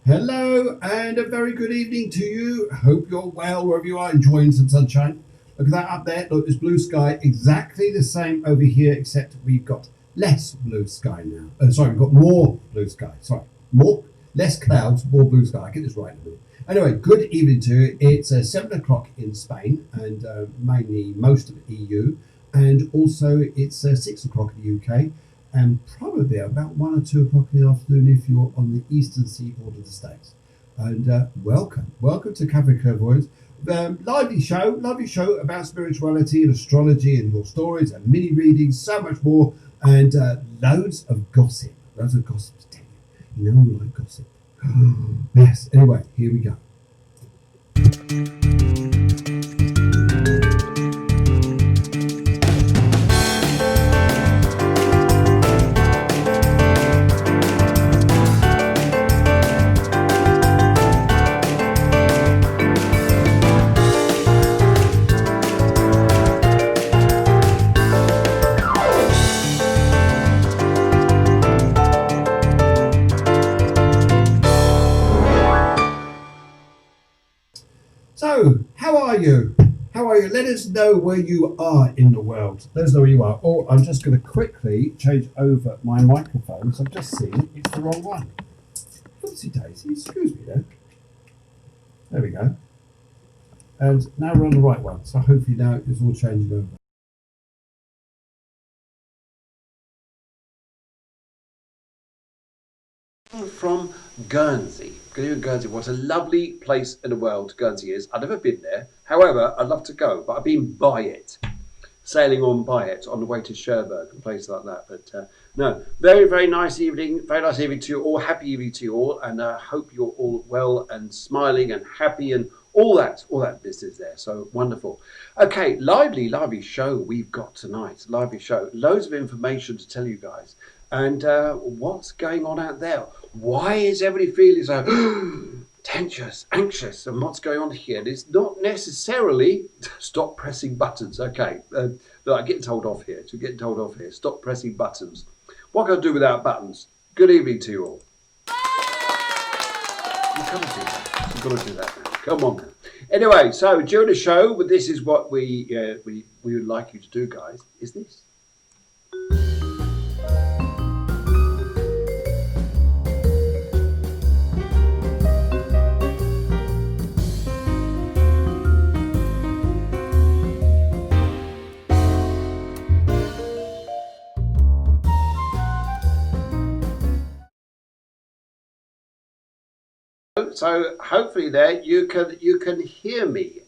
Hello and a very good evening to you. Hope you're well wherever you are, enjoying some sunshine. Look at that up there. Look, there's blue sky. Exactly the same over here, except we've got less blue sky now. We've got more blue sky. Less clouds, more blue sky. I get this right in a minute. Anyway, good evening to you. It's 7 o'clock in Spain and mainly most of the EU. And also it's 6 o'clock in the UK. And probably about 1 or 2 o'clock in the afternoon if you're on the eastern seaboard of the States. And welcome to Cafe Clairvoyance. Lively show about spirituality and astrology and your stories and mini readings, so much more, and loads of gossip to tell you. You know we like gossip. Yes, anyway, here we go. So, how are you? Let us know where you are in the world. Let us know where you are. Oh, I'm just going to quickly change over my microphone. So I've just seen it's the wrong one. Oopsie daisy, excuse me there. There we go. And now we're on the right one. So hopefully now it's all changing over. From Guernsey. Guernsey, what a lovely place in the world Guernsey is. I've never been there. However, I'd love to go, but I've been by it, sailing on by it on the way to Cherbourg and places like that. But no, very, very nice evening. Very nice evening to you all. Happy evening to you all. And I hope you're all well and smiling and happy and all that business there. So wonderful. Okay, lively show we've got tonight. Lively show. Loads of information to tell you guys. And what's going on out there? Why is everybody feeling so tense, anxious? And what's going on here? And it's not necessarily stop pressing buttons. Okay, look, I'm getting told off here. Stop pressing buttons. What can I do without buttons? Good evening to you all. You've got to do that. You've got to do that now. Come on now. Anyway, so during the show, this is what we would like you to do, guys. Is this? So hopefully there you can hear me.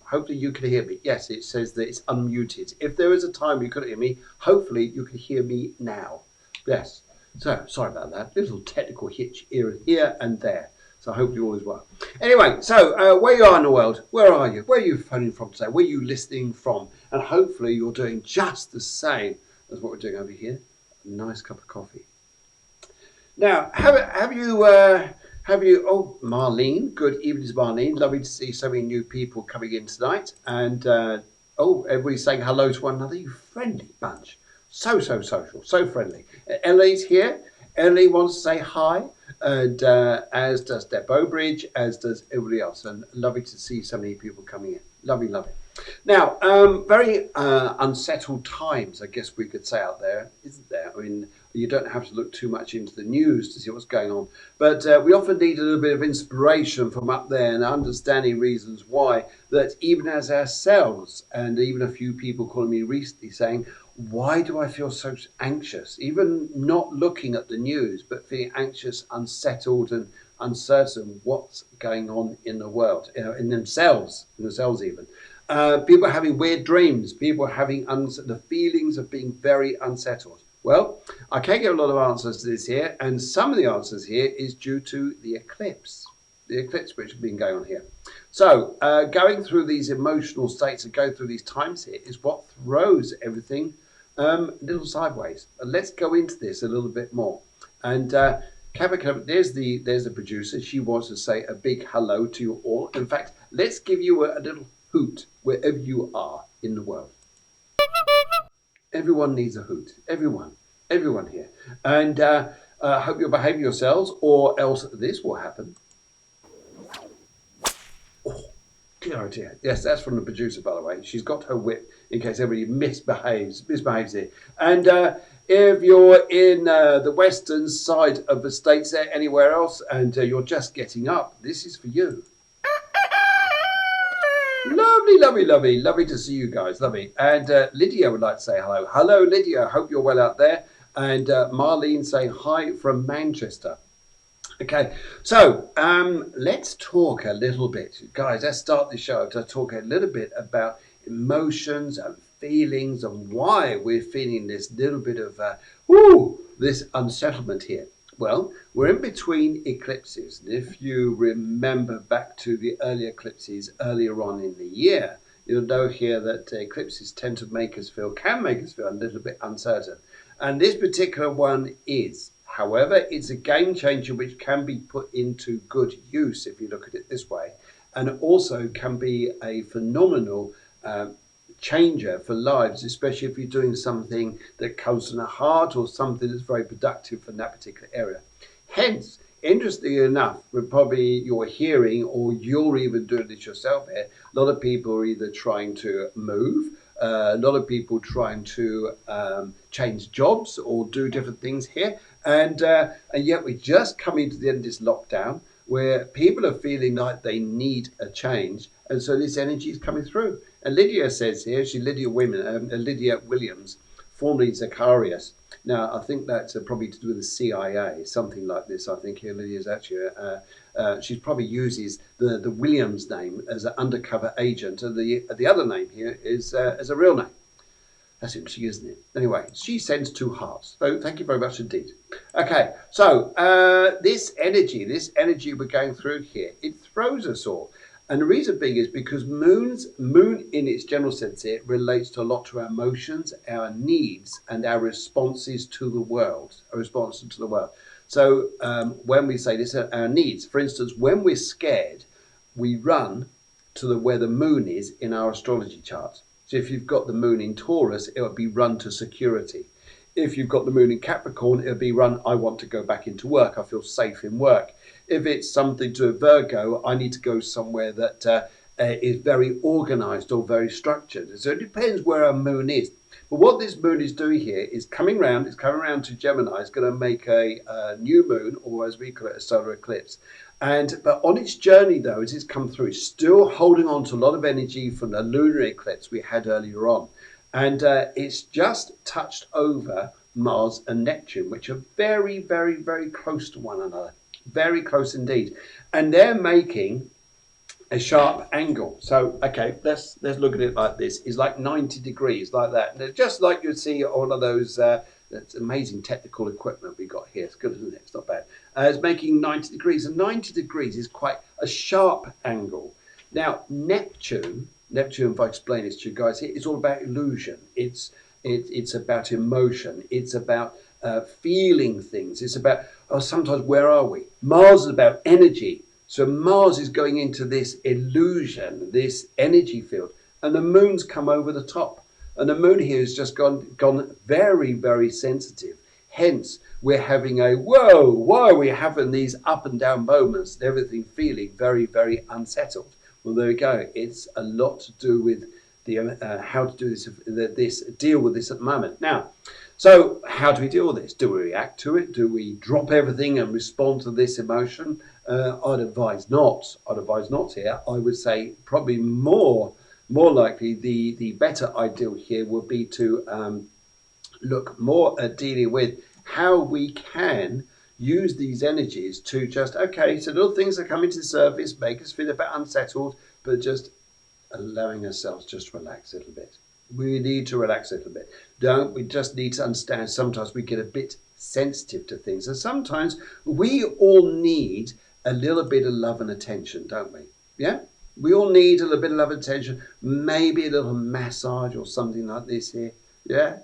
Hopefully you can hear me. Yes, it says that it's unmuted. If there is a time you couldn't hear me, hopefully you can hear me now. Yes. So sorry about that. Little technical hitch here and there. So hopefully all is well. Anyway, so where you are in the world, where are you? Where are you phoning from today? Where are you listening from? And hopefully you're doing just the same as what we're doing over here. A nice cup of coffee. Now, have you, oh, Marlene, good evening, Marlene. Lovely to see so many new people coming in tonight. And, oh, everybody's saying hello to one another. You friendly bunch. So social, so friendly. Ellie's here. Ellie wants to say hi. And as does Deb Bowbridge, as does everybody else. And lovely to see so many people coming in. Lovely. Now, very unsettled times, I guess we could say out there, isn't there? I mean, you don't have to look too much into the news to see what's going on. But we often need a little bit of inspiration from up there and understanding reasons why, that even as ourselves, and even a few people calling me recently saying, why do I feel so anxious? Even not looking at the news, but feeling anxious, unsettled and uncertain what's going on in the world, in themselves even. People are having weird dreams. People are having the feelings of being very unsettled. Well, I can't give a lot of answers to this here, and some of the answers here is due to the eclipse which has been going on here. So going through these emotional states and going through these times here is what throws everything a little sideways. Let's go into this a little bit more. And there's the producer. She wants to say a big hello to you all. In fact, let's give you a little hoot wherever you are in the world. Everyone needs a hoot. Everyone here. And Hope you're behaving yourselves, or else this will happen. Oh, dear, oh dear. Yes, that's from the producer, by the way. She's got her whip in case everybody misbehaves here. And if you're in the western side of the States, anywhere else, and you're just getting up, this is for you. Lovely, lovely, lovely, lovely to see you guys. Lovely. And Lydia would like to say hello. Hello, Lydia. Hope you're well out there. And Marlene saying hi from Manchester. Okay, so let's talk a little bit, guys. Let's start the show to talk a little bit about emotions and feelings and why we're feeling this little bit of this unsettlement here. Well, we're in between eclipses. And if you remember back to the early eclipses earlier on in the year, you'll know here that eclipses tend to can make us feel a little bit uncertain. And this particular one is. However, it's a game changer which can be put into good use if you look at it this way, and also can be a phenomenal changer for lives, especially if you're doing something that comes from the heart or something that's very productive for that particular area. Hence, interestingly enough, you're hearing, or you're even doing this yourself here, a lot of people are either trying to move, a lot of people trying to change jobs or do different things here. And yet we're just coming to the end of this lockdown where people are feeling like they need a change. And so this energy is coming through. And Lydia says here, Lydia Williams, formerly Zacharias. Now, I think that's probably to do with the CIA, something like this. I think here Lydia's actually, she probably uses the Williams name as an undercover agent. And the other name here is as a real name. That's interesting, isn't it? Anyway, she sends 2 hearts. So thank you very much indeed. Okay, so this energy we're going through here, it throws us all. And the reason being is because moon in its general sense here relates to a lot to our emotions, our needs, and our responses to the world. So when we say this, our needs, for instance, when we're scared, we run to where the moon is in our astrology chart. So if you've got the moon in Taurus, it would be run to security. If you've got the moon in Capricorn, it would be run, I want to go back into work. I feel safe in work. If it's something to a Virgo, I need to go somewhere that is very organized or very structured. So it depends where our moon is. But what this moon is doing here is coming around to Gemini. It's going to make a new moon, or as we call it, a solar eclipse. But on its journey, though, as it's come through, it's still holding on to a lot of energy from the lunar eclipse we had earlier on. And it's just touched over Mars and Neptune, which are very, very, very close to one another. Very close indeed. And they're making a sharp angle. So, okay, let's look at it like this. It's like 90 degrees, like that. And it's just like you'd see all of those that's amazing technical equipment we got here. It's good, isn't it? It's not bad. It's making 90 degrees. And 90 degrees is quite a sharp angle. Now, Neptune, if I explain this to you guys, it's all about illusion. It's about emotion. It's about feeling things. It's about, sometimes where are we? Mars is about energy. So Mars is going into this illusion, this energy field, and the moon's come over the top. And the moon here has just gone very, very sensitive. Hence, we're having why are we having these up and down moments and everything feeling very, very unsettled? Well, there we go. It's a lot to do with the how to do this, deal with this at the moment. Now, so how do we deal with this? Do we react to it? Do we drop everything and respond to this emotion? I'd advise not. Here. I would say probably more likely the better ideal here would be to look more at dealing with how we can use these energies to just, okay, so little things that come into the surface, make us feel a bit unsettled, but just allowing ourselves just to relax a little bit. We need to relax a little bit. We just need to understand sometimes we get a bit sensitive to things. And sometimes we all need a little bit of love and attention, don't we? Yeah? We all need a little bit of love and attention. Maybe a little massage or something like this here. Yeah?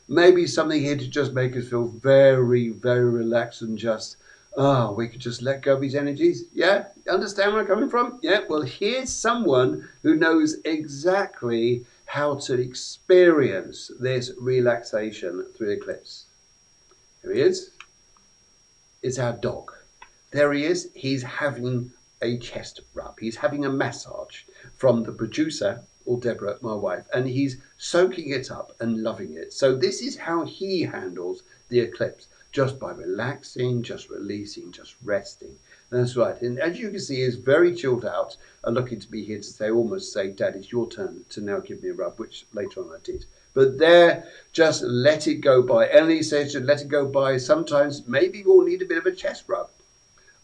Maybe something here to just make us feel very, very relaxed and just, we could just let go of these energies. Yeah? Understand where I'm coming from? Yeah? Well, here's someone who knows exactly how to experience this relaxation through eclipse. Here he is. is our dog. There he is. He's having a chest rub. He's having a massage from the producer, or Deborah, my wife, and he's soaking it up and loving it. So this is how he handles the eclipse, just by relaxing, just releasing, just resting. And that's right. And as you can see, he's very chilled out and looking to be here to say, almost say, Dad, it's your turn to now give me a rub, which later on I did. But there, just let it go by. Emily says, just let it go by. Sometimes maybe we'll need a bit of a chest rub.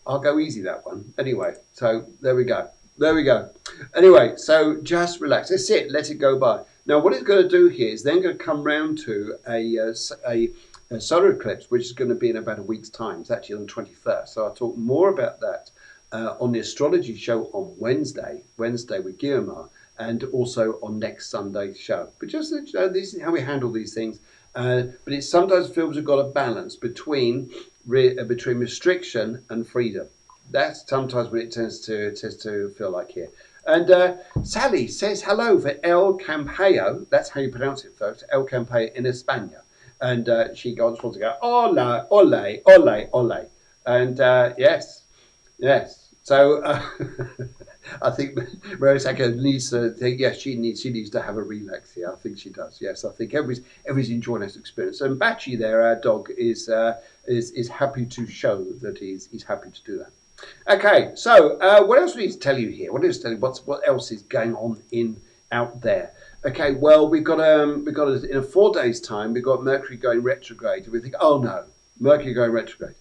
I'll go easy that one. Anyway, so there we go. There we go. Anyway, so just relax. That's it. Let it go by. Now, what it's going to do here is then going to come round to a solar eclipse, which is going to be in about a week's time. It's actually on the 21st. So I'll talk more about that on the astrology show on Wednesday with Guillermo, and also on next Sunday's show. But just this is how we handle these things. But it sometimes feels we've got a balance between restriction and freedom. That's sometimes what it tends to feel like here. And Sally says hello for El Campello. That's how you pronounce it, folks. El Campello in España. And she goes on to go, hola, ole, ole, ole. And yes. So I think Rose Acker needs to think, yes, she needs to have a relax here. I think she does. Yes, I think everybody's enjoying this experience. And Bachi there, our dog, is happy to show that he's happy to do that. Okay, so what else we need to tell you here? What else is going on out there? Okay, well we've got in 4 days' time we've got Mercury going retrograde, and we think, oh no, Mercury going retrograde.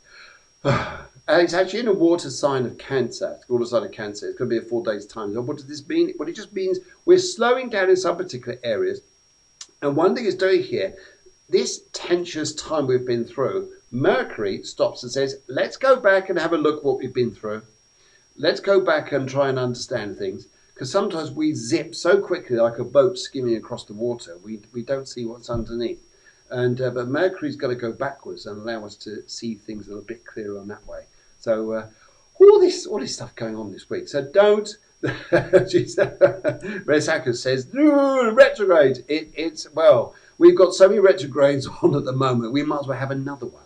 It's actually in a water sign of Cancer. It's called a sign of Cancer. It's going to be in 4 days' time. So what does this mean? Well, it just means we're slowing down in some particular areas. And one thing it's doing here, this tenuous time we've been through, Mercury stops and says, let's go back and have a look what we've been through. Let's go back and try and understand things. Because sometimes we zip so quickly like a boat skimming across the water, we don't see what's underneath. And but Mercury's got to go backwards and allow us to see things a little bit clearer on that way. So all this stuff going on this week. So don't. Resaka says retrograde. It's well, we've got so many retrogrades on at the moment. We might as well have another one.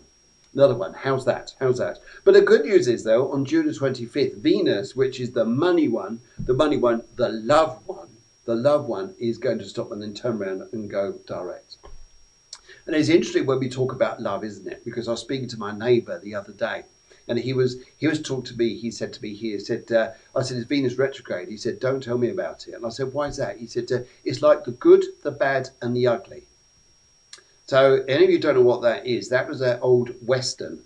How's that? But the good news is, though, on June the 25th, Venus, which is the money one, the love one is going to stop and then turn around and go direct. And it's interesting when we talk about love, isn't it? Because I was speaking to my neighbour the other day, and he was talking to me. He said to me, I said, it's Venus retrograde. He said, don't tell me about it. And I said, why is that? He said, it's like the good, the bad, and the ugly. So any of you don't know what that is, that was an old Western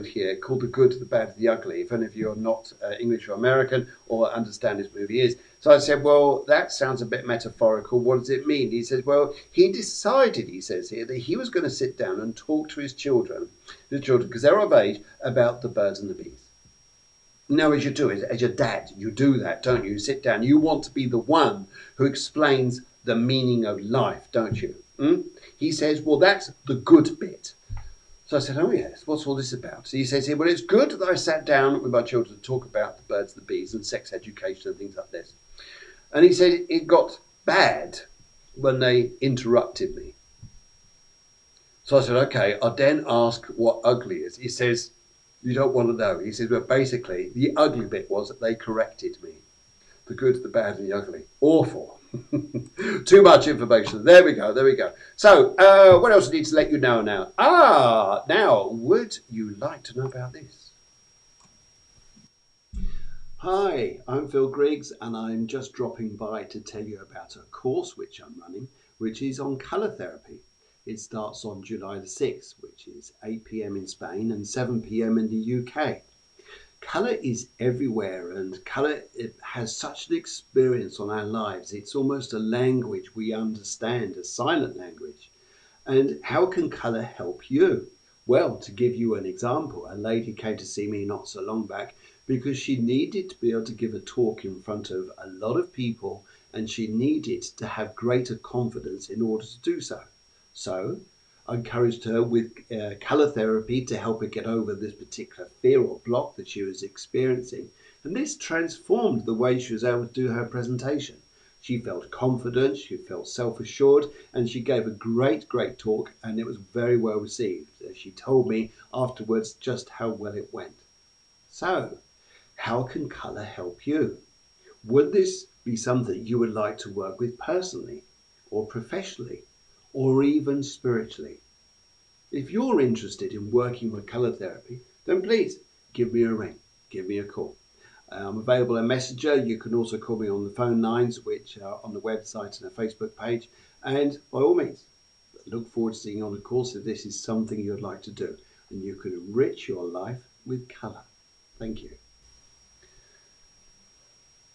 here called The Good, the Bad, the Ugly. If any of you are not English or American or understand this movie is. So I said, well, that sounds a bit metaphorical. What does it mean? He says, well, he decided, he says here, that he was going to sit down and talk to his children, because they're of age, about the birds and the bees. Now, as you do, as your dad, you do that, don't you? You sit down. You want to be the one who explains the meaning of life, don't you? He says, well, that's the good bit. So I said, oh, yes, what's all this about? So he says here, well, it's good that I sat down with my children to talk about the birds, the bees, and sex education and things like this. And he said it got bad when they interrupted me. So I said, okay, I'll then ask what ugly is. He says, you don't want to know. He says, well, basically, the ugly bit was that they corrected me. The good, the bad, and the ugly. Awful. Too much information. There we go. So, what else I need to let you know now? Now, would you like to know about this? Hi, I'm Phil Griggs, and I'm just dropping by to tell you about a course which I'm running, which is on colour therapy. It starts on July the 6th, which is 8 p.m. in Spain and 7 p.m. in the UK. Colour is everywhere, and colour has such an experience on our lives. It's almost a language we understand, a silent language. And how can colour help you? Well, to give you an example, a lady came to see me not so long back because she needed to be able to give a talk in front of a lot of people, and she needed to have greater confidence in order to do so. So I encouraged her with colour therapy to help her get over this particular fear or block that she was experiencing. And this transformed the way she was able to do her presentation. She felt confident, she felt self-assured, and she gave a great talk, and it was very well received. She told me afterwards just how well it went. So, how can colour help you? Would this be something you would like to work with personally, or professionally, or even spiritually? If you're interested in working with colour therapy, then please give me a ring, give me a call. I'm available on Messenger. You can also call me on the phone lines, which are on the website and the Facebook page. And by all means, look forward to seeing you on the course if this is something you'd like to do. And you can enrich your life with colour. Thank you.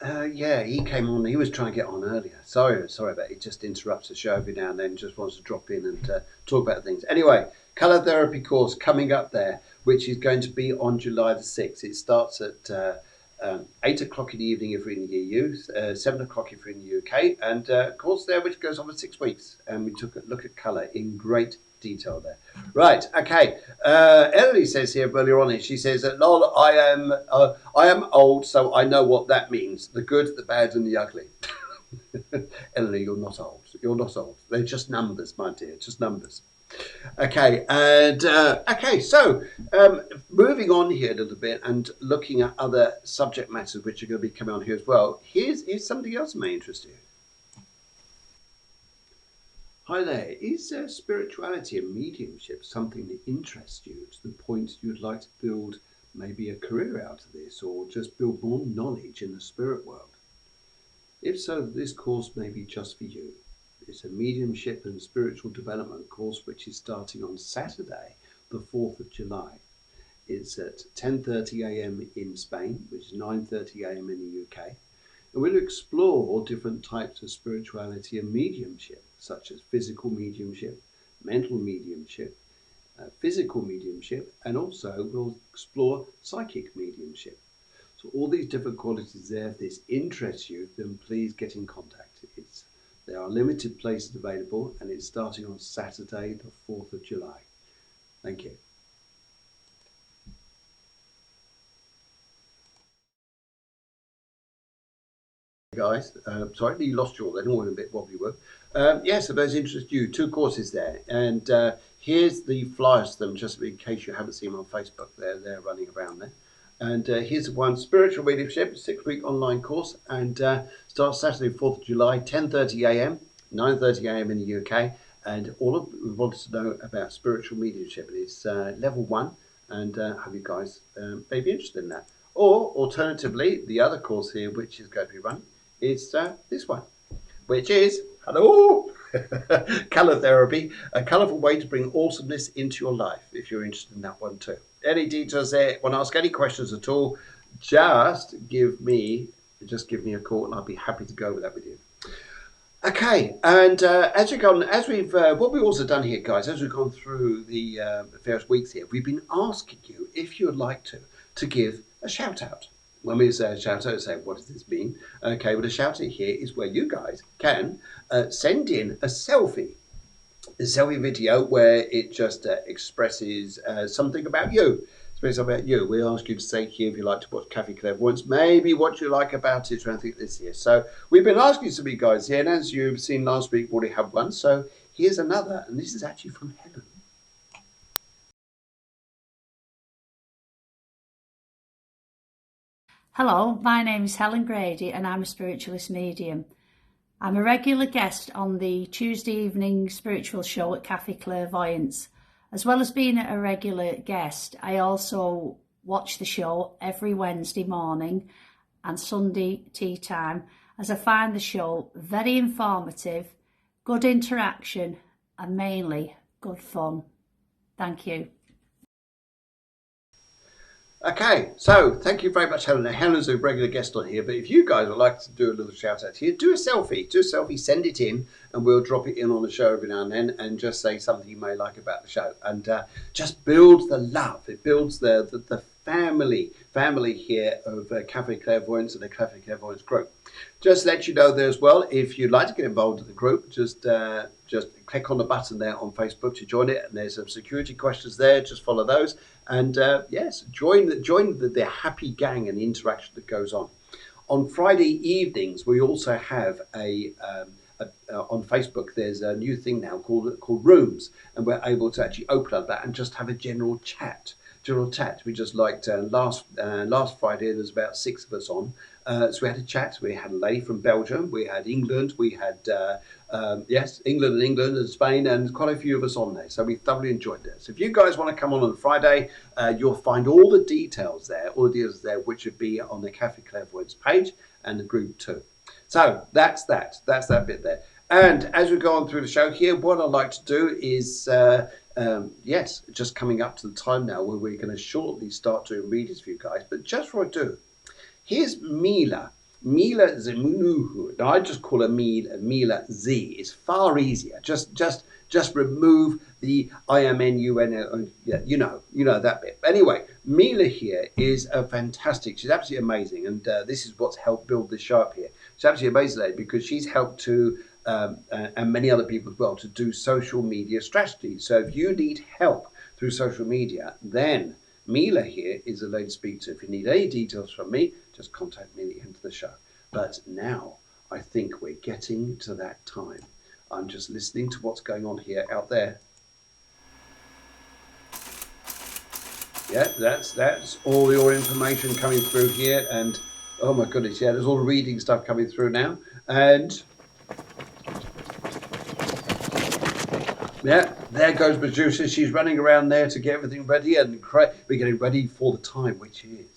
Yeah, he came on. He was trying to get on earlier. Sorry about it. It just interrupts the show every now and then. Just wants to drop in and talk about things. Anyway, colour therapy course coming up there, which is going to be on July the 6th. It starts at 8 o'clock in the evening if you're in the EU, 7 o'clock if you're in the UK, and a course there which goes on for 6 weeks. And we took a look at colour in great detail there. Right, okay. Ellie says here earlier on, she says, "Lol, I am old, so I know what that means. The good, the bad, and the ugly." Ellie, you're not old. You're not old. They're just numbers, my dear, just numbers. Okay, and so moving on here a little bit and looking at other subject matters which are going to be coming on here as well. Here's something else that may interest you. Hi there. Is spirituality and mediumship something that interests you to the point you'd like to build maybe a career out of this, or just build more knowledge in the spirit world? If so, this course may be just for you. It's a mediumship and spiritual development course which is starting on Saturday, the 4th of July. It's at 10:30 a.m. in Spain, which is 9:30 a.m. in the UK. And we'll explore different types of spirituality and mediumship, such as physical mediumship, mental mediumship, physical mediumship, and also we'll explore psychic mediumship. So all these different qualities there. If this interests you, then please get in contact. There are limited places available, and it's starting on Saturday, the 4th of July. Thank you. Guys, sorry, you lost you all then, all a bit wobbly work. Yes, if those interest you, 2 courses there, and here's the flyers to them, just in case you haven't seen them on Facebook. They're running around there. And here's one, Spiritual Mediumship, 6-week online course, and starts Saturday, 4th of July, 10:30 a.m., 9:30 a.m. in the UK. And all of we wanted to know about spiritual mediumship is level 1, and hope you guys may be interested in that. Or alternatively, the other course here, which is going to be run, is this one, which is, hello, colour therapy, a colourful way to bring awesomeness into your life, if you're interested in that one too. Any details there, want to ask any questions at all, just give me a call and I'll be happy to go over that with you. Okay, and what we've also done here, guys, as we've gone through the various weeks here, we've been asking you if you would like to give a shout out. When we say a shout out, say, what does this mean? Okay, well, a shout out here is where you guys can send in a selfie video where it just expresses something about you. We ask you to say here if you like to watch Cafe Clairvoyance, maybe what you like about it or anything this year. So we've been asking some of you guys here, and as you've seen last week, we already have one. So here's another, and this is actually from Helen. Hello, my name is Helen Grady and I'm a spiritualist medium. I'm a regular guest on the Tuesday evening spiritual show at Cafe Clairvoyance. As well as being a regular guest, I also watch the show every Wednesday morning and Sunday tea time, as I find the show very informative, good interaction and mainly good fun. Thank you. Okay, so thank you very much, Helen. Helen's a regular guest on here, but if you guys would like to do a little shout out here, do a selfie, send it in, and we'll drop it in on the show every now and then, and just say something you may like about the show, and just builds the love. It builds the family here of Cafe Clairvoyance and the Cafe Clairvoyance group. Just let you know there as well, if you'd like to get involved in the group, just click on the button there on Facebook to join it, and there's some security questions there. Just follow those, and yes, join the happy gang and the interaction that goes on. On Friday evenings, we also have on Facebook, there's a new thing now called Rooms, and we're able to actually open up that and just have a general chat. We just liked last Friday. There's about 6 of us on, so we had a chat. We had a lady from Belgium, we had England, we had England and Spain, and quite a few of us on there. So we thoroughly enjoyed it. So if you guys want to come on Friday, you'll find all the details there, which would be on the Cafe Clairvoyance page and the group too. So that's that bit there. And as we go on through the show here, what I'd like to do is, just coming up to the time now where we're going to shortly start doing readings for you guys. But just before I do, here's Mila Zemunuhu. Now I just call her Mila Z. It's far easier. Just remove the IMNUN. You know that bit. Anyway, Mila here is a fantastic. She's absolutely amazing, and this is what's helped build this show up here. She's absolutely amazing lady because she's helped to. And many other people as well, to do social media strategies. So if you need help through social media, then Mila here is the lady to speak to. If you need any details from me, just contact me at the end of the show. But now I think we're getting to that time. I'm just listening to what's going on here out there. Yeah, that's all your information coming through here. And oh my goodness, yeah, there's all the reading stuff coming through now. And yeah, there goes Medusa. She's running around there to get everything ready, and we're getting ready for the time, which is.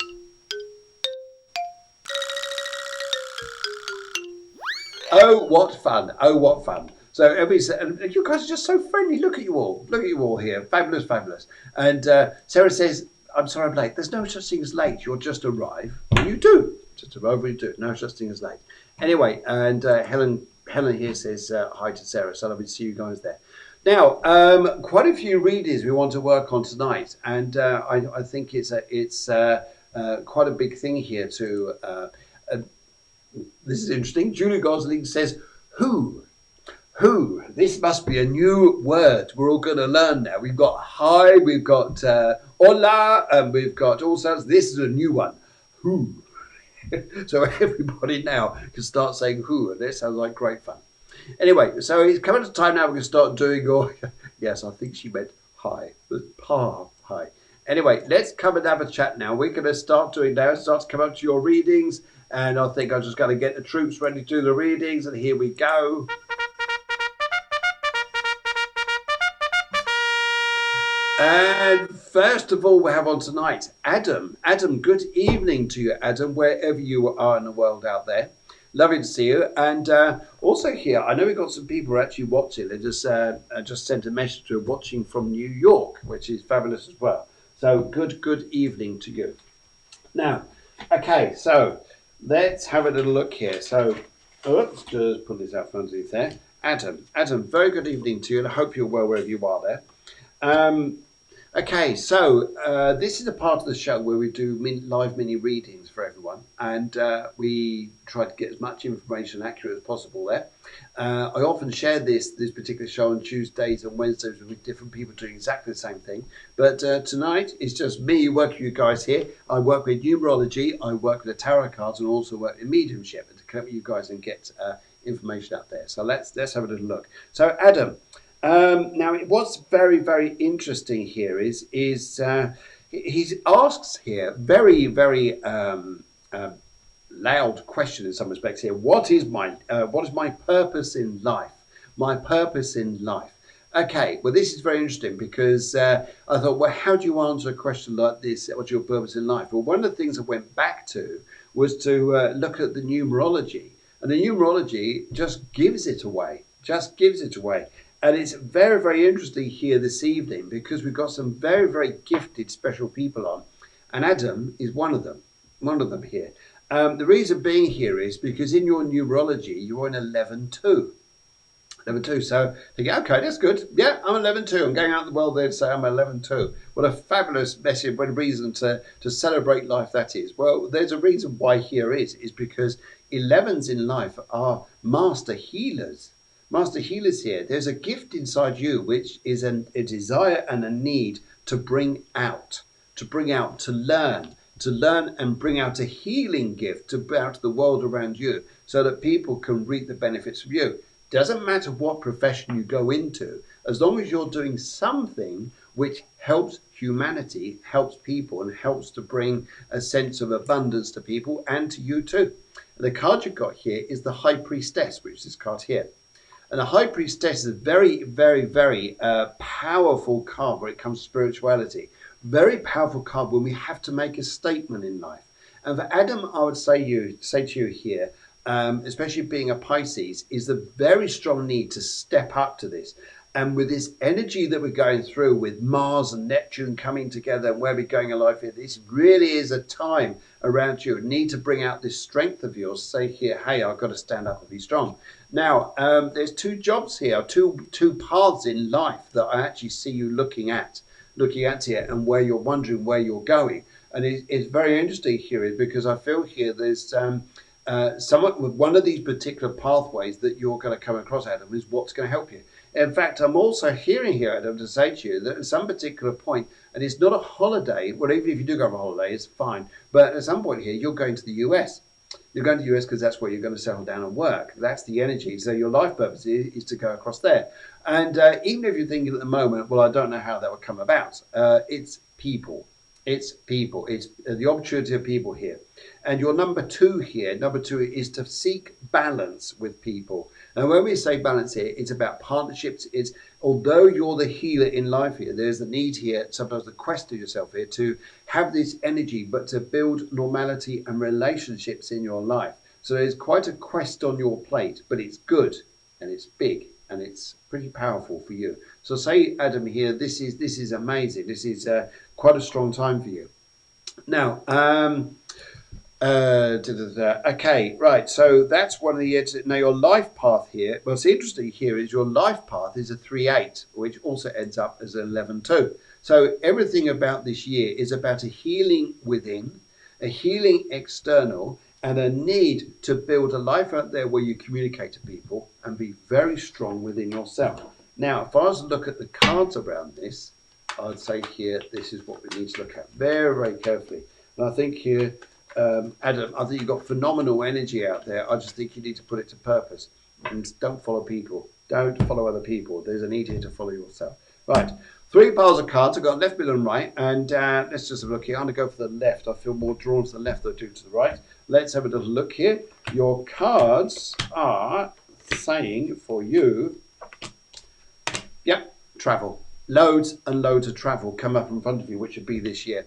Oh, what fun. Oh, what fun. So everybody said, and you guys are just so friendly. Look at you all here. Fabulous, fabulous. And Sarah says, I'm sorry I'm late. There's no such thing as late. You'll just arrive when you do. Just arrive when you do. No such thing as late. Anyway, and Helen here says hi to Sarah. So lovely to see you guys there. Now, quite a few readers we want to work on tonight, and I think it's quite a big thing here too. This is interesting. Julie Gosling says, "Who? This must be a new word. We're all going to learn now. We've got hi, we've got hola, and we've got all sorts. This is a new one. Who? So everybody now can start saying who, and this sounds like great fun." Anyway, so it's coming to time now we're going to start doing your... Yes, I think she meant hi. Hi. Anyway, let's come and have a chat now. We're going to start to come up to your readings. And I think I'm just going to get the troops ready to do the readings. And here we go. And first of all, we have on tonight, Adam. Adam, good evening to you, Adam, wherever you are in the world out there. Lovely to see you. And also here, I know we've got some people who are actually watching. They just sent a message to watching from New York, which is fabulous as well. So good evening to you. Now, okay, so let's have a little look here. So, oops, just pull this out from underneath there. Adam, very good evening to you, and I hope you're well wherever you are there. Okay, so this is a part of the show where we do live mini readings for everyone, and we try to get as much information accurate as possible there. I often share this particular show on Tuesdays and Wednesdays with different people doing exactly the same thing, but tonight it's just me working with you guys here. I work with numerology, I work with the tarot cards, and also work in mediumship to come with you guys and get information out there. So let's have a little look. So Adam. Now, what's very, very interesting here is he asks here very, very loud question in some respects here. What is my purpose in life? My purpose in life. Okay, well, this is very interesting because I thought, well, how do you answer a question like this? What's your purpose in life? Well, one of the things I went back to was to look at the numerology, and the numerology just gives it away. And it's very, very interesting here this evening because we've got some very, very gifted, special people on. And Adam is one of them here. The reason being here is because in your numerology, you're in 11-2. 11-2. So you go, okay, that's good. Yeah, I'm 11-2. I'm going out in the world there to say I'm 11-2. What a fabulous message, what a reason to celebrate life that is. Well, there's a reason why here is because 11s in life are master healers. Master healers here. There's a gift inside you which is a desire and a need to bring out, to learn, to learn and bring out a healing gift to out to the world around you so that people can reap the benefits of you. Doesn't matter what profession you go into, as long as you're doing something which helps humanity, helps people, and helps to bring a sense of abundance to people and to you too. And the card you've got here is the High Priestess, which is this card here. And the High Priestess is a very, very, very powerful card when it comes to spirituality. Very powerful card when we have to make a statement in life. And for Adam, I would say to you here, especially being a Pisces, is the very strong need to step up to this. And with this energy that we're going through with Mars and Neptune coming together and where we're going in life here, this really is a time around you. Need to bring out this strength of yours. Say here, hey, I've got to stand up and be strong. Now, there's two jobs here, two paths in life that I actually see you looking at here and where you're wondering where you're going. And it's very interesting here is because I feel here there's somewhat with one of these particular pathways that you're going to come across, Adam, is what's going to help you. In fact, I'm also hearing here, Adam, to say to you that at some particular point, and it's not a holiday, well, even if you do go on a holiday, it's fine. But at some point here, you're going to the US. You're going to the US because that's where you're going to settle down and work. That's the energy. So your life purpose is to go across there. And even if you're thinking at the moment, well, I don't know how that would come about, it's people. It's people. It's the opportunity of people here. And your number two is to seek balance with people. And when we say balance here, it's about partnerships. It's although you're the healer in life here, there's a need here, sometimes the quest of yourself here, to have this energy, but to build normality and relationships in your life. So there's quite a quest on your plate, but it's good and it's big and it's pretty powerful for you. So say, Adam, here, this is amazing. This is quite a strong time for you. Now, okay, right. So that's one of the now your life path here. What's interesting here is your life path is a 3-8, which also ends up as 11-2. So everything about this year is about a healing within, a healing external, and a need to build a life out there where you communicate to people and be very strong within yourself. Now, if I was to look at the cards around this, I'd say here, this is what we need to look at very, very carefully. And I think here, Adam, I think you've got phenomenal energy out there. I just think you need to put it to purpose. And don't follow people. Don't follow other people. There's a need here to follow yourself. Right. 3 piles of cards. I've got left, middle, and right. And let's just have a look here. I'm going to go for the left. I feel more drawn to the left than I do to the right. Let's have a little look here. Your cards are saying for you, yep, travel. Loads and loads of travel come up in front of you, which would be this year.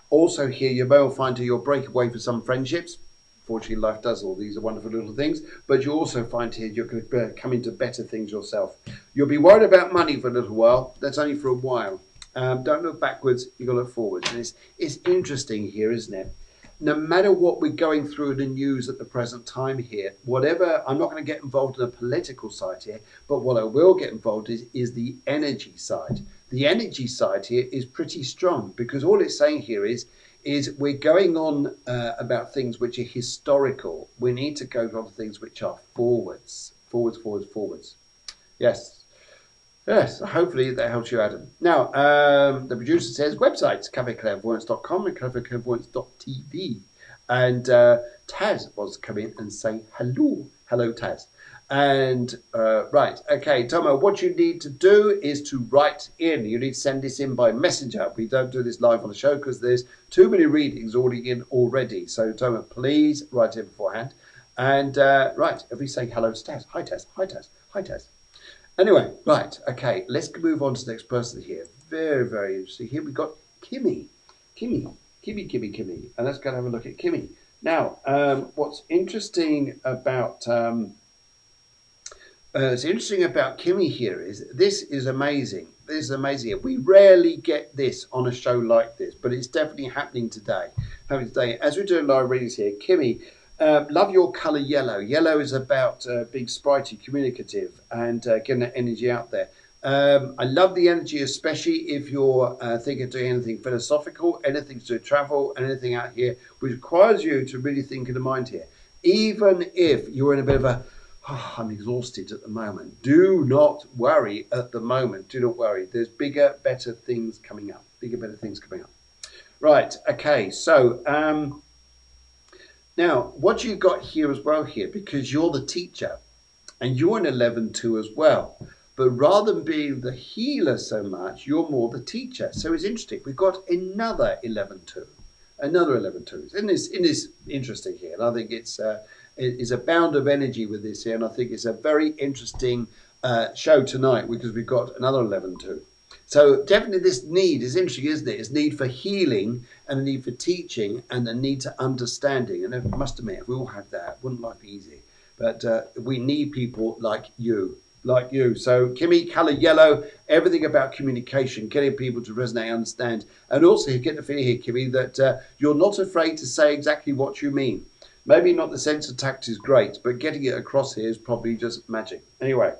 Also here, you may well find you'll break away for some friendships. Fortunately, life does all these are wonderful little things. But you also find here you're going to come into better things yourself. You'll be worried about money for a little while. That's only for a while. Don't look backwards. You've got to look forwards. And it's interesting here, isn't it? No matter what we're going through the news at the present time here, whatever, I'm not going to get involved in the political side here, but what I will get involved is the energy side. The energy side here is pretty strong because all it's saying here is we're going on about things which are historical. We need to go on to things which are forwards. Yes. Yes, hopefully that helps you, Adam. Now, the producer says websites, cafeclairvoyance.com and cafeclairvoyance.tv. And Taz wants to come in and say hello. Hello, Taz. And right, okay, Tomo, what you need to do is to write in. You need to send this in by messenger. We don't do this live on the show because there's too many readings already in already. So, Tomo, please write in beforehand. And right, if we say hello to Taz. Hi, Taz. Hi, Taz. Hi, Taz. Anyway, right, okay, let's move on to the next person here. Very, very interesting. Here we've got Kimmy. Kimmy. And let's go and have a look at Kimmy. Now, what's interesting about Kimmy here is this is amazing. This is amazing. We rarely get this on a show like this, but it's definitely happening today. As we're doing live readings here, Kimmy, love your colour yellow. Yellow is about being sprightly, communicative, and getting that energy out there. I love the energy, especially if you're thinking of doing anything philosophical, anything to do with travel, and anything out here, which requires you to really think in the mind here. Even if you're in a bit of a, I'm exhausted at the moment. Do not worry at the moment. Do not worry. There's bigger, better things coming up. Right. Okay. So now what you got here as well here, because you're the teacher and you're an 11-2 as well. But rather than being the healer so much, you're more the teacher. So it's interesting. We've got another 11-2, another 11-2. Isn't this interesting here? And I think it is a bound of energy with this here. And I think it's a very interesting show tonight because we've got another 11-2. So definitely this need is interesting, isn't it? It's need for healing and a need for teaching and a need to understanding. And I must admit, if we all had that, wouldn't life be easy? But we need people like you. So Kimmy, colour yellow, everything about communication, getting people to resonate, understand. And also you get the feeling here, Kimmy, that you're not afraid to say exactly what you mean. Maybe not the sense of tact is great, but getting it across here is probably just magic. Anyway,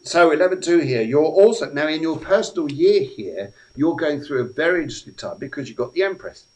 so 11-2 here. You're also, now in your personal year here, you're going through a very interesting time because you've got the Empress.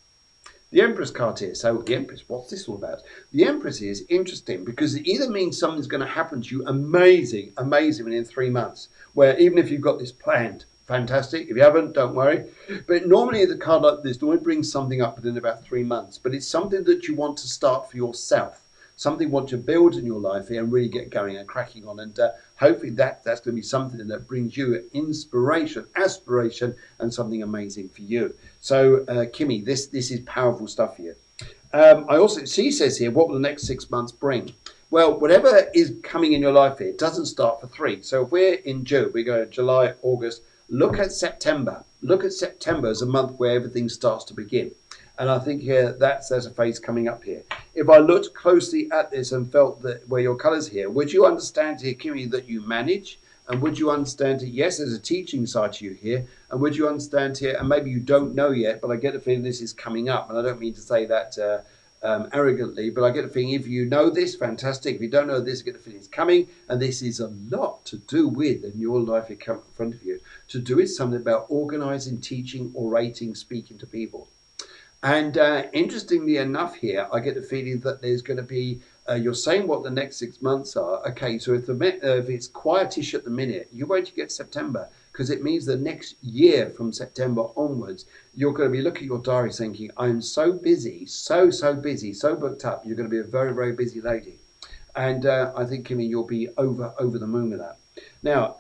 The Empress card here. So the Empress, what's this all about? The Empress is interesting because it either means something's going to happen to you amazing within 3 months, where even if you've got this planned, fantastic. If you haven't, don't worry. But normally the card like this normally brings something up within about 3 months, but it's something that you want to start for yourself. Something you want to build in your life here and really get going and cracking on. And hopefully that's going to be something that brings you inspiration, aspiration, and something amazing for you. So, Kimmy, this is powerful stuff here. She says here, what will the next 6 months bring? Well, whatever is coming in your life here, it doesn't start for 3. So if we're in June, we go July, August, look at September. Look at September as a month where everything starts to begin. And I think here there's a phase coming up here. If I looked closely at this and felt that where your colours here, would you understand here, Kimmy, that you manage? And would you understand it? Yes, there's a teaching side to you here. And would you understand here? And maybe you don't know yet, but I get the feeling this is coming up. And I don't mean to say that arrogantly, but I get the feeling if you know this, fantastic. If you don't know this, I get the feeling it's coming. And this is a lot to do with in your life it comes in front of you. To do with something about organising, teaching, orating, speaking to people. And interestingly enough here, I get the feeling that there's going to be, you're saying what the next 6 months are. Okay, so if it's quietish at the minute, you wait to get September, because it means the next year from September onwards, you're going to be looking at your diary thinking, I'm so busy, so busy, so booked up. You're going to be a very, very busy lady. And I think, Kimmy, you'll be over the moon with that. Now,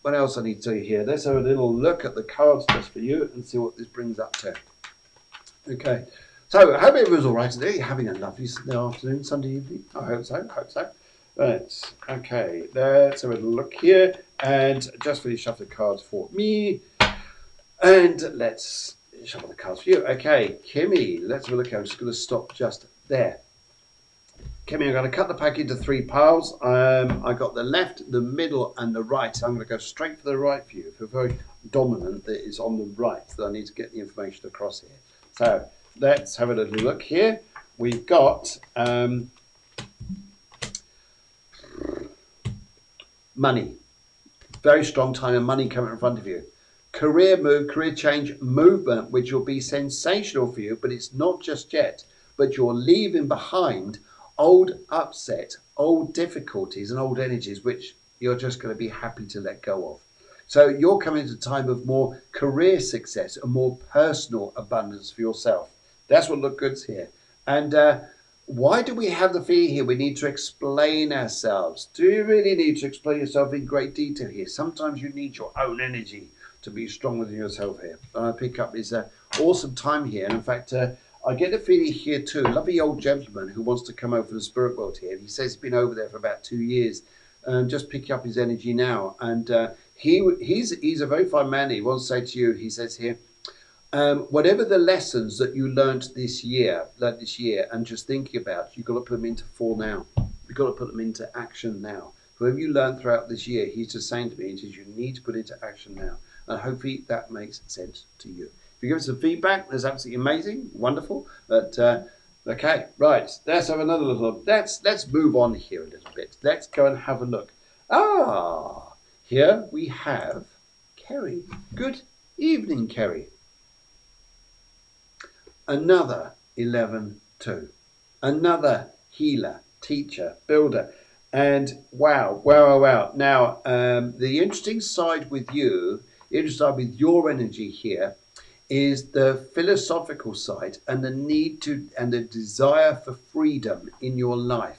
what else I need to tell you here? Let's have a little look at the cards just for you and see what this brings up to. Okay, so I hope everyone's all right today. You're having a lovely afternoon, Sunday evening. I hope so. Right, okay, let's have a look here and just finish shuffle the cards for me. And let's shuffle the cards for you. Okay, Kimmy, let's have a look. I'm just going to stop just there. Kimmy, I'm going to cut the pack into 3 piles. I got the left, the middle, and the right. I'm going to go straight for the right for you. If you're very dominant, that is on the right, that I need to get the information across here. So let's have a little look here. We've got money. Very strong time of money coming in front of you. Career move, career change, movement, which will be sensational for you, but it's not just yet. But you're leaving behind old upset, old difficulties and old energies, which you're just going to be happy to let go of. So you're coming to a time of more career success and more personal abundance for yourself. That's what looks good here. And why do we have the feeling here we need to explain ourselves? Do you really need to explain yourself in great detail here? Sometimes you need your own energy to be strong within yourself here. And I pick up this awesome time here. And in fact, I get a feeling here too. A lovely old gentleman who wants to come over to the spirit world here. He says he's been over there for about 2 years. Just picking up his energy now. And he's a very fine man. He wants to say to you, he says here, whatever the lessons that you learned this year, and just thinking about, you've got to put them into form now. You've got to put them into action now. Whatever you learned throughout this year, he's just saying to me, he says, you need to put it into action now. And hopefully that makes sense to you. If you give us some feedback, that's absolutely amazing, wonderful. But okay, right, let's have another little, let's move on here a little bit. Let's go and have a look. Here we have Kerry. Good evening, Kerry. Another 11-2. Another healer, teacher, builder. And wow. Now, the interesting side with you, interesting side with your energy here, is the philosophical side and the need to and the desire for freedom in your life.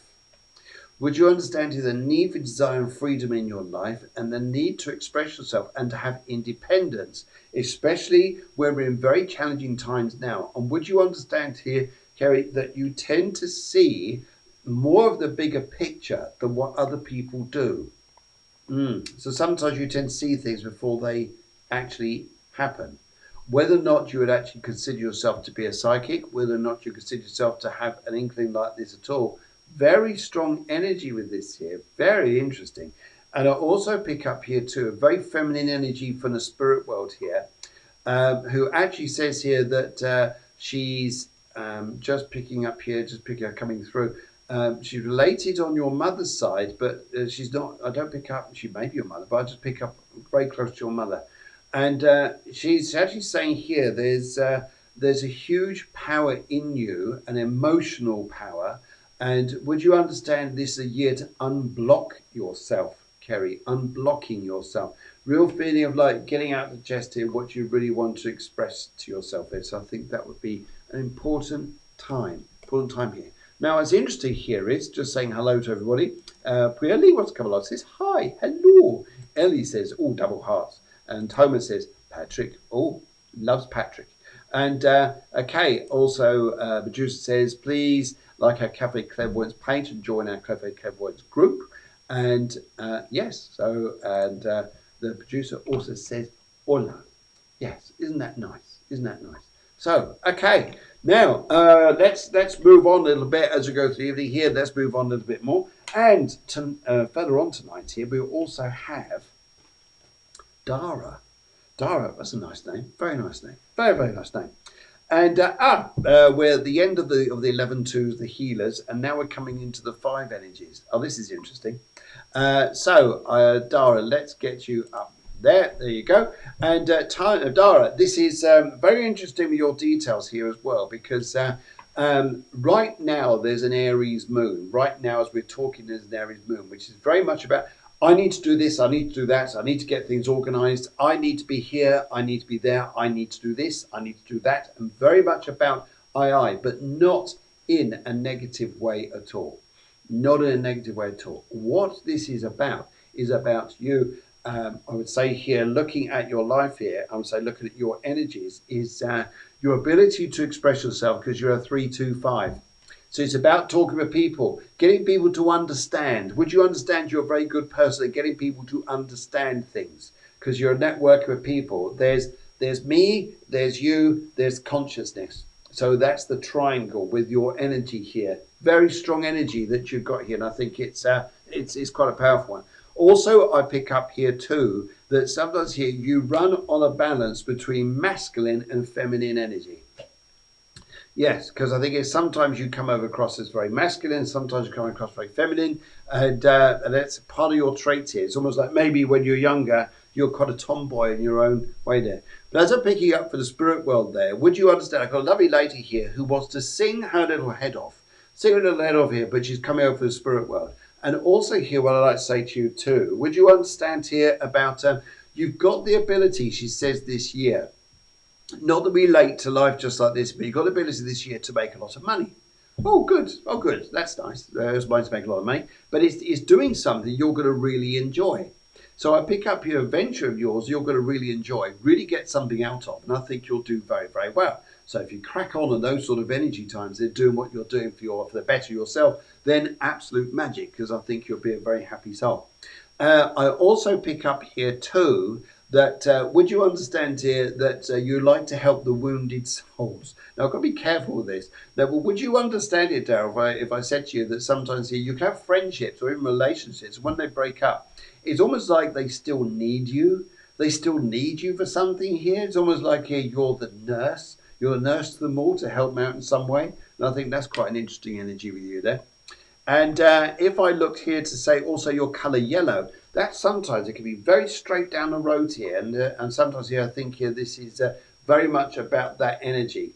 Would you understand here the need for desire and freedom in your life and the need to express yourself and to have independence, especially where we're in very challenging times now? And would you understand here, Kerry, that you tend to see more of the bigger picture than what other people do? So sometimes you tend to see things before they actually happen. Whether or not you would actually consider yourself to be a psychic, whether or not you consider yourself to have an inkling like this at all, very strong energy with this here, very interesting. And I also pick up here too a very feminine energy from the spirit world here, who actually says here that she's just picking up here, coming through. She's related on your mother's side, but she's not. I don't pick up. She may be your mother, but I just pick up very close to your mother. And she's actually saying here there's a huge power in you, an emotional power. And would you understand this is a year to unblock yourself, Kerry? Unblocking yourself. Real feeling of like getting out of the chest here what you really want to express to yourself here. So I think that would be an important time here. Now, what's interesting here is just saying hello to everybody. Prieli wants to come along, says hi, hello. Ellie says, oh, double hearts. And Homer says, Patrick, oh, loves Patrick. And Kay also, producer says, please like our Cafe Clairvoyance page and join our Cafe Clairvoyance group. And yes, so, and the producer also says, hola. Yes, isn't that nice? Isn't that nice? So, okay, now let's move on a little bit as we go through the evening here. Let's move on a little bit more. And further on tonight here, we also have Dara. Dara, that's a nice name. Very nice name. Very, very nice name. And we're at the end of the 11 twos, the healers, and now we're coming into the 5 energies. Oh, this is interesting. So, Dara, let's get you up. There you go. And Dara, this is very interesting with your details here as well, because right now there's an Aries moon. Right now, as we're talking, there's an Aries moon, which is very much about, I need to do this, I need to do that, I need to get things organized, I need to be here, I need to be there, I need to do this, I need to do that, and very much about I, but not in a negative way at all. Not in a negative way at all. What this is about you. I would say here, looking at your life here, I would say looking at your energies, is your ability to express yourself, because you're a 3-2-5. So it's about talking with people, getting people to understand. Would you understand you're a very good person at getting people to understand things? Because you're a networker of people. There's me, there's you, there's consciousness. So that's the triangle with your energy here. Very strong energy that you've got here, and I think it's quite a powerful one. Also, I pick up here too that sometimes here you run on a balance between masculine and feminine energy. Yes, because I think it's sometimes you come across as very masculine, sometimes you come across very feminine, and that's part of your traits here. It's almost like maybe when you're younger, you're quite a tomboy in your own way there. But as I'm picking up for the spirit world there, would you understand? I've got a lovely lady here who wants to sing her little head off. Sing her little head off here, but she's coming over for the spirit world. And also here, what I'd like to say to you too, would you understand here about you've got the ability, she says this year, not to be late to life just like this, but you've got the ability this year to make a lot of money. Oh, good. Oh, good. That's nice. It's mine to make a lot of money. But it's doing something you're going to really enjoy. So I pick up your venture of yours you're going to really enjoy, really get something out of, and I think you'll do very, very well. So if you crack on in those sort of energy times, they're doing what you're doing for the better yourself, then absolute magic, because I think you'll be a very happy soul. I also pick up here too that would you understand here that you like to help the wounded souls? Now I've got to be careful with this. Now, well, would you understand it, Darryl, if I said to you that sometimes here you can have friendships or even relationships, when they break up, it's almost like they still need you. They still need you for something here. It's almost like here you're the nurse. You're the nurse to them all to help them out in some way. And I think that's quite an interesting energy with you there. And if I looked here to say also your colour yellow, that sometimes it can be very straight down the road here. And sometimes here I think here this is very much about that energy.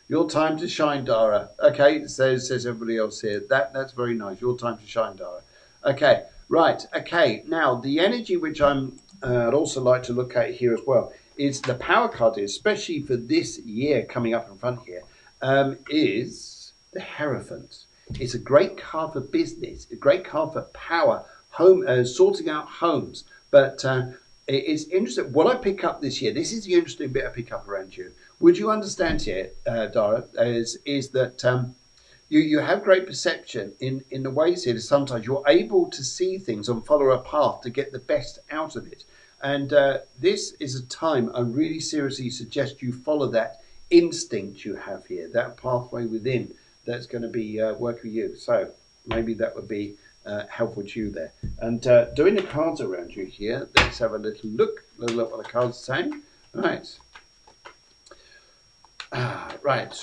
Your time to shine, Dara. Okay, says everybody else here. That's very nice. Your time to shine, Dara. Okay, right. Okay, now the energy which I'd also like to look at here as well is the power card, especially for this year coming up in front here, is the Hierophant. It's a great card for business, a great card for power, home, sorting out homes. But it's interesting. What I pick up this year, this is the interesting bit I pick up around you. Would you understand here, Dara, is that you have great perception in the ways here that sometimes you're able to see things and follow a path to get the best out of it. And this is a time I really seriously suggest you follow that instinct you have here, that pathway within that's going to be working with you. So maybe that would be helpful to you there. And doing the cards around you here, let's have a little look what the cards are saying. Right. Right.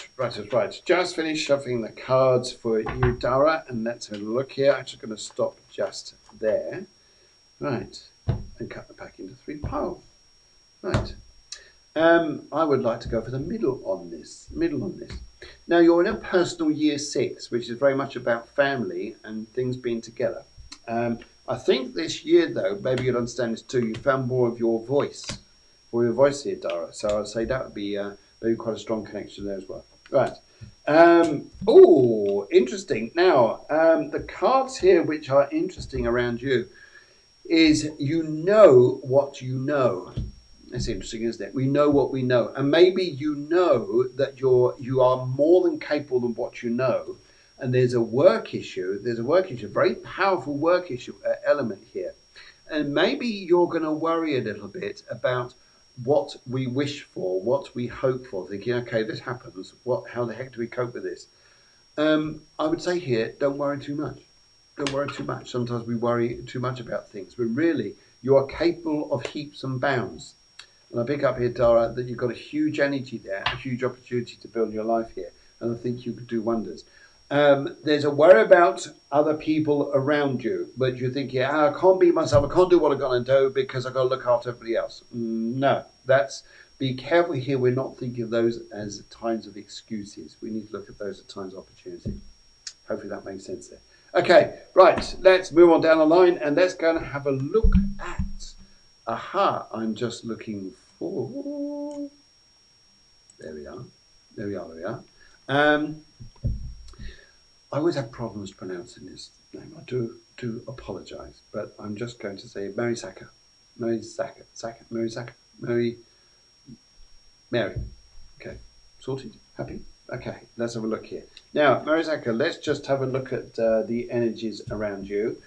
Just finished shuffling the cards for you, Dara, and let's have a look here. I'm just going to stop just there. Right. And cut the pack into 3 piles. Right. I would like to go for the middle on this. Now, you're in a personal year 6, which is very much about family and things being together. I think this year, though, maybe you'll understand this too, you found more of your voice. For your voice here, Dara. So I'd say that would be maybe quite a strong connection there as well. Right. Oh, interesting. Now, the cards here which are interesting around you is you know what you know. That's interesting, isn't it? We know what we know. And maybe you know that you are more than capable of what you know. And there's a work issue, very powerful work issue element here. And maybe you're going to worry a little bit about what we wish for, what we hope for, thinking, okay, this happens. How the heck do we cope with this? I would say here, don't worry too much. Don't worry too much. Sometimes we worry too much about things, but really, you are capable of heaps and bounds. And I pick up here, Dara, that you've got a huge energy there, a huge opportunity to build your life here. And I think you could do wonders. There's a worry about other people around you, but you think, yeah, I can't be myself. I can't do what I'm going to do because I've got to look after everybody else. No, be careful here. We're not thinking of those as times of excuses. We need to look at those as times of opportunity. Hopefully that makes sense there. Okay, right, let's move on down the line and let's go and have a look at, I'm just looking for, there we are. I always have problems pronouncing this name. I do apologise, but I'm just going to say Mary. Okay, sorted, happy? Okay, let's have a look here. Now, Mary Zaka, let's just have a look at the energies around you.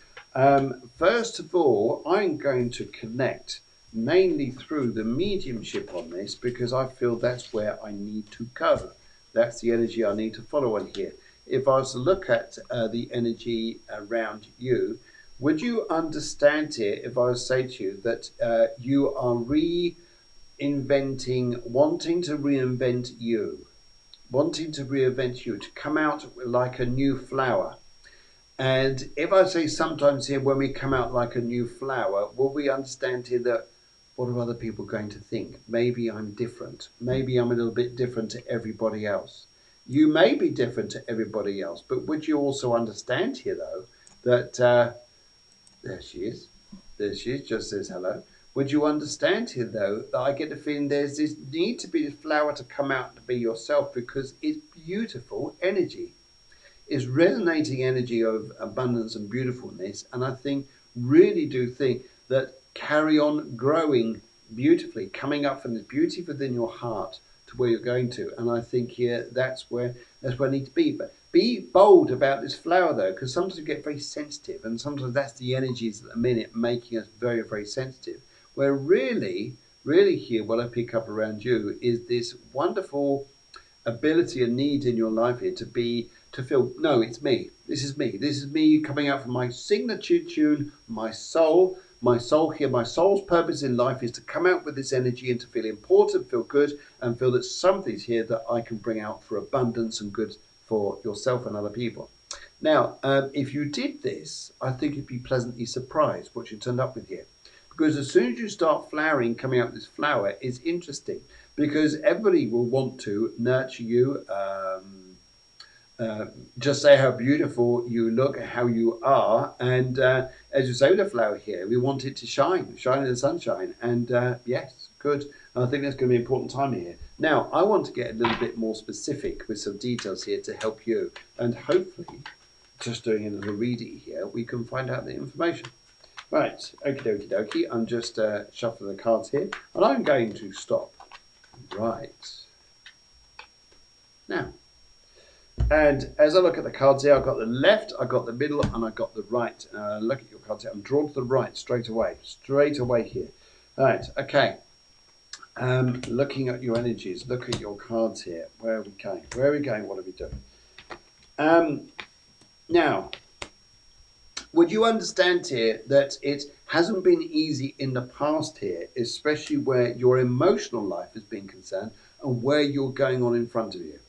First of all, I'm going to connect mainly through the mediumship on this because I feel that's where I need to go. That's the energy I need to follow on here. If I was to look at the energy around you, would you understand here if I was to say to you that you are wanting to reinvent you, to come out like a new flower? And if I say sometimes here, when we come out like a new flower, will we understand here that what are other people going to think? Maybe I'm different. Maybe I'm a little bit different to everybody else. You may be different to everybody else, but would you also understand here, though, that there she is, just says hello. Would you understand here, though, that I get the feeling there's this need to be this flower to come out to be yourself because it's beautiful energy. It's resonating energy of abundance and beautifulness, and I really do think that carry on growing beautifully, coming up from the beauty within your heart to where you're going to. And I think here that's where I need to be. But be bold about this flower though, because sometimes we get very sensitive, and sometimes that's the energies at the minute making us very, very sensitive. Where really here, what I pick up around you is this wonderful ability and need in your life here to feel, no, it's me. This is me coming out from my signature tune, my soul here. My soul's purpose in life is to come out with this energy and to feel important, feel good, and feel that something's here that I can bring out for abundance and good for yourself and other people. Now, if you did this, I think you'd be pleasantly surprised what you turned up with here. Because as soon as you start flowering, coming out with this flower is interesting because everybody will want to nurture you, just say how beautiful you look, how you are. And as you say with the flower here, we want it to shine in the sunshine. And yes, good. And I think that's going to be an important time here. Now, I want to get a little bit more specific with some details here to help you. And hopefully, just doing a little reading here, we can find out the information. Right, okie dokie dokie. I'm just shuffling the cards here. And I'm going to stop right now. And as I look at the cards here, I've got the left, I've got the middle, and I've got the right. Look at your cards here. I'm drawn to the right straight away here. Right, okay. Looking at your energies, look at your cards here. Where are we going? Where are we going? What are we doing? Now, would you understand here that it hasn't been easy in the past here, especially where your emotional life has been concerned and where you're going on in front of you?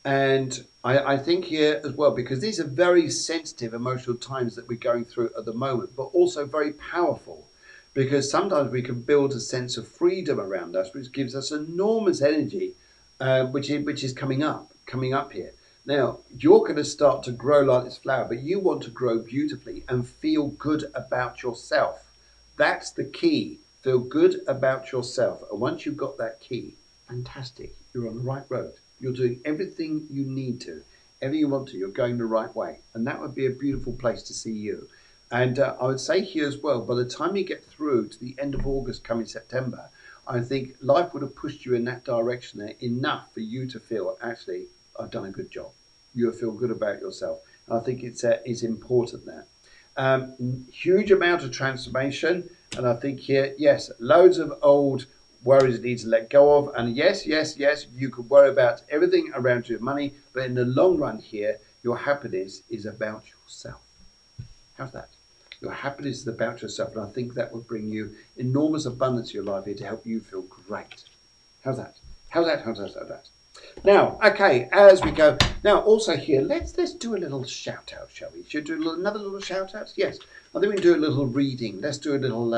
And I think here as well, because these are very sensitive emotional times that we're going through at the moment, but also very powerful, because sometimes we can build a sense of freedom around us, which gives us enormous energy, which is coming up here. Now, you're going to start to grow like this flower, but you want to grow beautifully and feel good about yourself. That's the key. Feel good about yourself. And once you've got that key, fantastic. You're on the right road. You're doing everything you need to, everything you want to. You're going the right way. And that would be a beautiful place to see you. And I would say here as well, by the time you get through to the end of August, coming September, I think life would have pushed you in that direction there enough for you to feel, actually, I've done a good job. You feel good about yourself. And I think it's important there. Huge amount of transformation. And I think here, yes, loads of old worries need to let go of. And yes, you could worry about everything around your money. But in the long run here, your happiness is about yourself. How's that? Your happiness is about yourself. And I think that will bring you enormous abundance in your life here to help you feel great. How's that? How's that? Now, okay, as we go. Now, also here, let's do a little shout out, shall we? Should we do another little shout out? Yes. I think we can do a little reading. Let's do a little,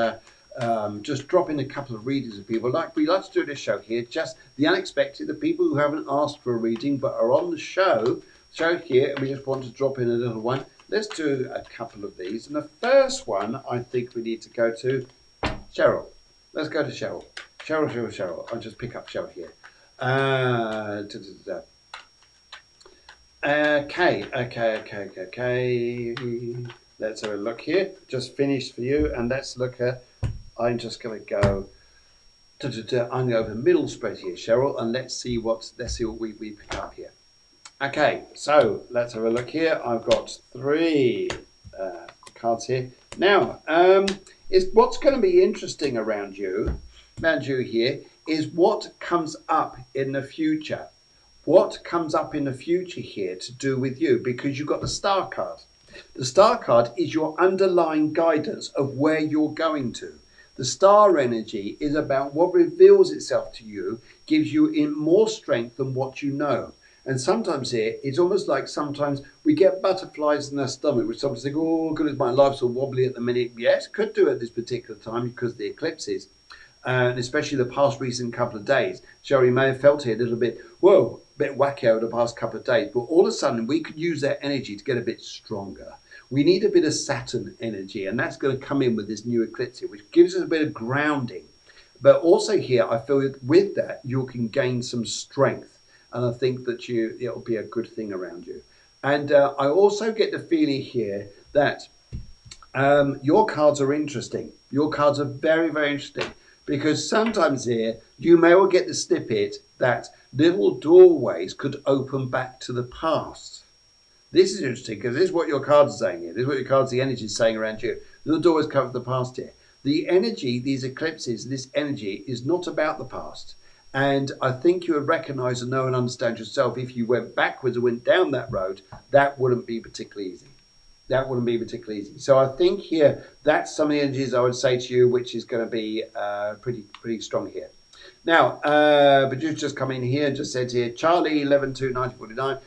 just drop in a couple of readings of people. We like to do this show here, just the unexpected, the people who haven't asked for a reading but are on the show here, and we just want to drop in a little one. Let's do a couple of these. And the first one, I think we need to go to Cheryl. Let's go to Cheryl. Cheryl. I'll just pick up Cheryl here. Okay. Let's have a look here. Just finished for you, and let's look at. I'm just going to go. I'm going to go over the middle spread here, Cheryl, and let's see what we pick up here. Okay, so let's have a look here. I've got 3 cards here. Now, is what's going to be interesting around you here is what comes up in the future. What comes up in the future here to do with you, because you've got the star card. The star card is your underlying guidance of where you're going to. The star energy is about what reveals itself to you, gives you in more strength than what you know. And sometimes here, it's almost like sometimes we get butterflies in our stomach, which sometimes think, oh goodness, my life's all wobbly at the minute. Yes, could do at this particular time because of the eclipses. And especially the past recent couple of days. Sherry may have felt here a little bit, whoa, a bit wacky over the past couple of days. But all of a sudden, we could use that energy to get a bit stronger. We need a bit of Saturn energy, and that's going to come in with this new eclipse here, which gives us a bit of grounding. But also here, I feel with that, you can gain some strength. And I think that it'll be a good thing around you. And I also get the feeling here that your cards are interesting. Your cards are very, very interesting. Because sometimes here, you may well get the snippet that little doorways could open back to the past. This is interesting because this is what your cards are saying here. This is what your cards, the energy is saying around you. Little doorways cover the past here. The energy, these eclipses, this energy is not about the past. And I think you would recognize and know and understand yourself if you went backwards and went down that road, that wouldn't be particularly easy. So I think here, that's some of the energies I would say to you, which is going to be pretty strong here. Now, Baju's just come in here and just said here, Charlie, 11/2/1949,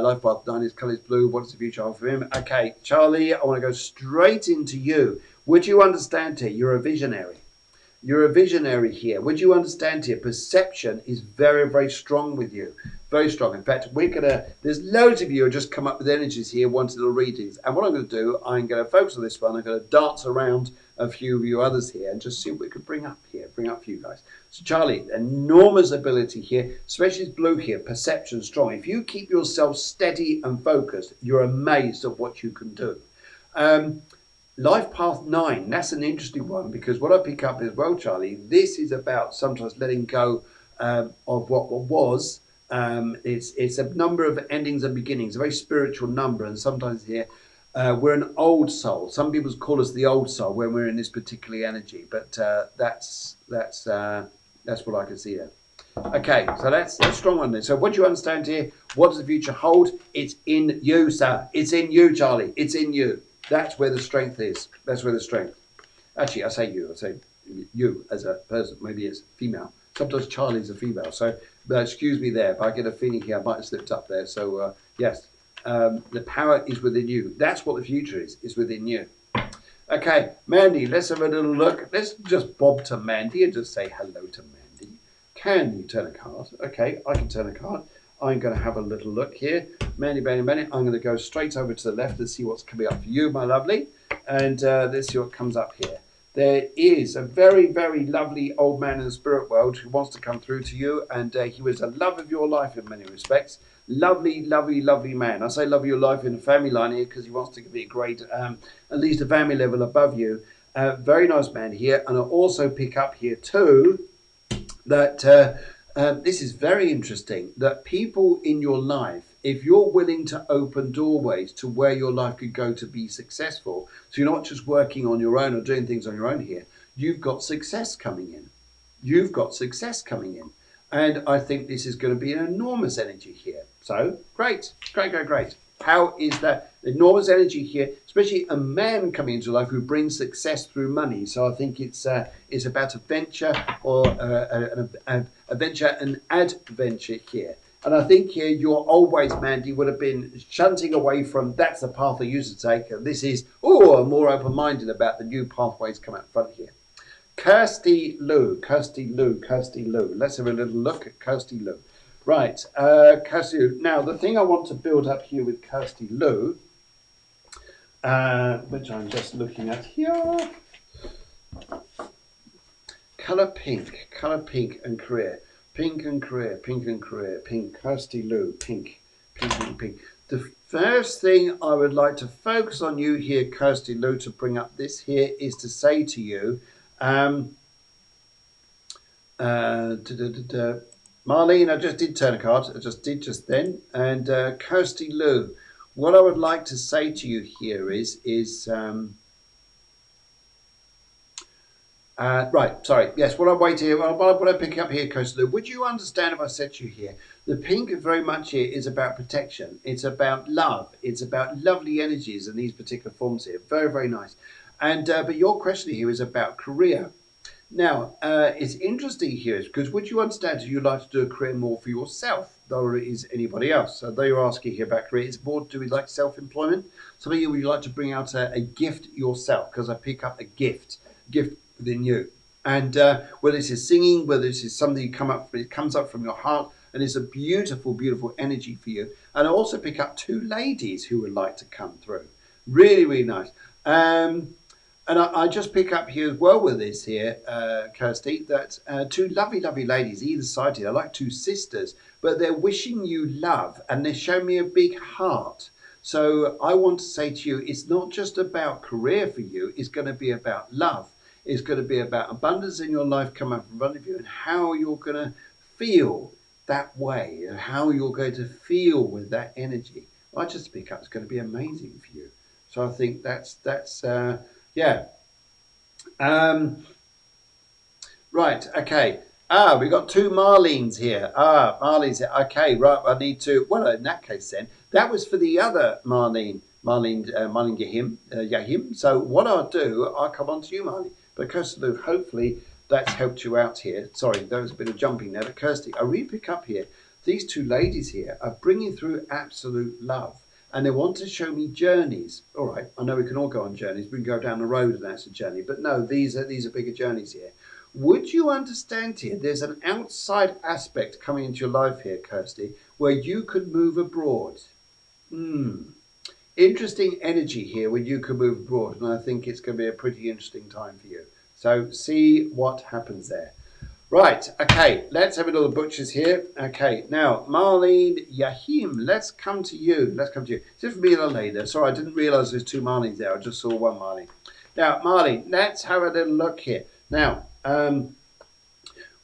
life path 9, his colour is blue, what's the future hold for him? Okay, Charlie, I want to go straight into you. Would you understand here, you're a visionary. You're a visionary here. Would you understand here? Perception is very, very strong with you. Very strong. In fact, there's loads of you who just come up with energies here, wanting little readings. And what I'm going to do, I'm going to focus on this one. I'm going to dance around a few of you others here and just see what we could bring up here, bring up for you guys. So Charlie, enormous ability here, especially this blue here, perception strong. If you keep yourself steady and focused, you're amazed at what you can do. Life path 9, that's an interesting one, because what I pick up as well, Charlie, this is about sometimes letting go of what was. It's a number of endings and beginnings, a very spiritual number, and sometimes here we're an old soul. Some people call us the old soul when we're in this particular energy, but that's what I can see there. Okay, so that's a strong one there. So what do you understand here? What does the future hold? It's in you, sir. It's in you, Charlie. It's in you. That's where the strength is. That's where the strength. Actually, I say you. I say you as a person. Maybe it's female. Sometimes Charlie's a female. So excuse me there. If I get a feeling here, I might have slipped up there. So yes, the power is within you. That's what the future is. It's within you. Okay, Mandy, let's have a little look. Let's just bob to Mandy and just say hello to Mandy. Can you turn a card? Okay, I can turn a card. I'm going to have a little look here. Mandy, I'm going to go straight over to the left and see what's coming up for you, my lovely. And let's see what comes up here. There is a very, very lovely old man in the spirit world who wants to come through to you. And he was the love of your life in many respects. Lovely, lovely, lovely man. I say love of your life in the family line here because he wants to be a great, at least a family level above you. Very nice man here. And I also pick up here too that... this is very interesting, that people in your life, if you're willing to open doorways to where your life could go to be successful, so you're not just working on your own or doing things on your own here, you've got success coming in. You've got success coming in. And I think this is going to be an enormous energy here. So, great, great, great, great. How is that enormous energy here, especially a man coming into life who brings success through money? So I think it's about a venture or a venture and adventure here. And I think here your old ways, Mandy, would have been shunting away from that's the path I used to take. And this is, I'm more open-minded about the new pathways come out front here. Kirsty Lou. Let's have a little look at Kirsty Lou. Right, Kirsty Lou. Now, the thing I want to build up here with Kirsty Lou, which I'm just looking at here, colour pink and career. Pink, Kirsty Lou, pink. The first thing I would like to focus on you here, Kirsty Lou, to bring up this here is to say to you, Marlene, I just did turn a card. I just did just then. And Kirsty Lou, what I would like to say to you here is right, sorry. Yes, what I'm waiting here, what I pick up here, Kirsty Lou, would you understand if I said to you here, the pink very much here is about protection. It's about love. It's about lovely energies in these particular forms here. Very, very nice. And but your question here is about career. Now, it's interesting here because would you understand you'd like to do a career more for yourself than it is anybody else? So they are asking here about career. It's more, do we like self-employment? Some of you would like to bring out a gift yourself, because I pick up a gift within you. And whether this is singing, whether this is something you it comes up from your heart, and it's a beautiful, beautiful energy for you. And I also pick up two ladies who would like to come through. Really, really nice. And I just pick up here as well with this here, Kirsty, that two lovely, lovely ladies either side here. They're like two sisters, but they're wishing you love, and they show me a big heart. So I want to say to you, it's not just about career for you. It's going to be about love. It's going to be about abundance in your life coming up in front of you, and how you're going to feel that way, and how you're going to feel with that energy. I just pick up it's going to be amazing for you. So I think that's yeah. Right, okay. We got two Marlenes here. Marlene's here. Okay, right, I need to, well, in that case then, that was for the other Marlene Yahim. So what I'll do, I'll come on to you, Marlene. But Kirsty Lou, hopefully that's helped you out here. Sorry, there was a bit of jumping there. But Kirsty, I really pick up here. These two ladies here are bringing through absolute love. And they want to show me journeys. All right, I know we can all go on journeys. We can go down the road and that's a journey. But no, these are bigger journeys here. Would you understand here, there's an outside aspect coming into your life here, Kirsty, where you could move abroad. interesting energy here when you can move abroad, and I think it's going to be a pretty interesting time for you. So see what happens there. Right, okay, let's have a little butchers here. Okay, now, Marlene Yahim, let's come to you. Let's come to you. Is it for me and a lady? Sorry, I didn't realise there's two Marlenes there. I just saw one Marlene. Now, Marlene, let's have a little look here. Now,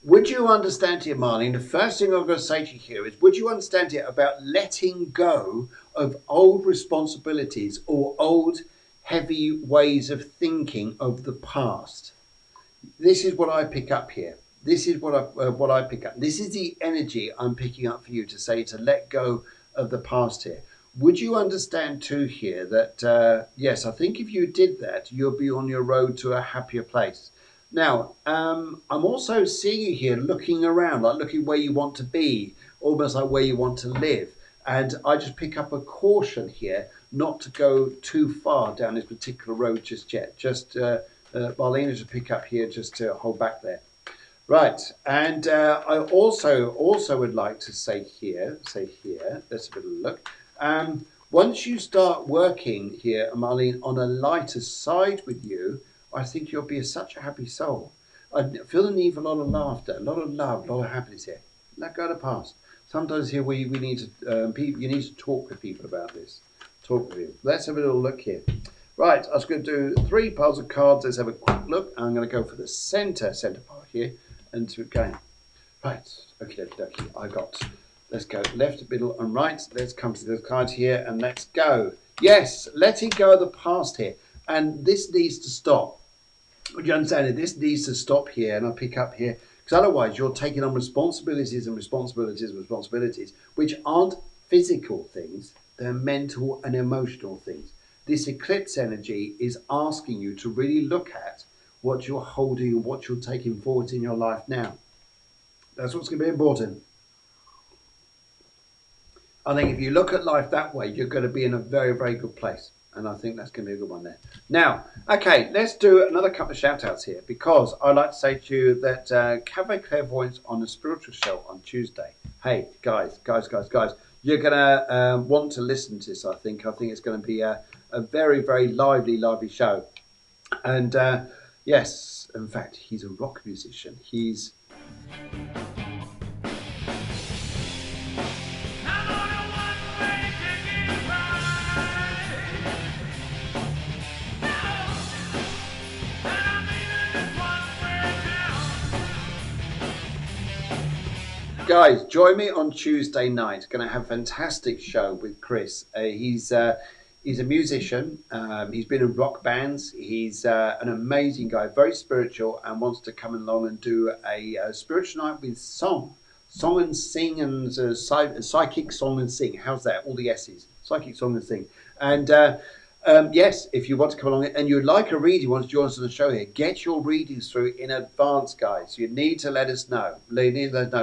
would you understand here, Marlene? The first thing I'm going to say to you here is, would you understand here about letting go of old responsibilities or old heavy ways of thinking of the past? This is what I pick up here. This is what I pick up. This is the energy I'm picking up for you to say to let go of the past here. Would you understand too here that, yes, I think if you did that, you'll be on your road to a happier place. Now, I'm also seeing you here looking around, like looking where you want to be, almost like where you want to live. And I just pick up a caution here not to go too far down this particular road just yet. Just, Marlene, to pick up here just to hold back there. Right, and I also would like to say here, let's have a look. Once you start working here, Marlene, on a lighter side with you, I think you'll be such a happy soul. I feel the need for a lot of laughter, a lot of love, a lot of happiness here. Let go of the past. Sometimes here we need to, you need to talk with people about this. Talk with you. Let's have a little look here. Right, I was going to do 3 piles of cards. Let's have a quick look. I'm going to go for the centre part here. And to again. Right, okay, I got, let's go left, middle and right. Let's come to the cards here and let's go. Yes, letting go of the past here. And this needs to stop. Would you understand it? This needs to stop here, and I'll pick up here. Because otherwise you're taking on responsibilities, which aren't physical things. They're mental and emotional things. This eclipse energy is asking you to really look at what you're holding and what you're taking forward in your life now. That's what's going to be important. I think if you look at life that way, you're going to be in a very, very good place. And I think that's going to be a good one there. Now, okay, let's do another couple of shout outs here, because I'd like to say to you that Cafe Clairvoyance on the spiritual show on Tuesday. Hey, guys, you're going to want to listen to this, I think. I think it's going to be a very, very lively show. And yes, in fact, he's a rock musician. He's... Guys, join me on Tuesday night. Going to have a fantastic show with Chris. He's a musician. He's been in rock bands. He's an amazing guy, very spiritual, and wants to come along and do a spiritual night with song and sing, and psychic song and sing. How's that? All the S's. Psychic song and sing. And yes, if you want to come along and you'd like a reading, want to join us on the show here, get your readings through in advance, guys. You need to let us know.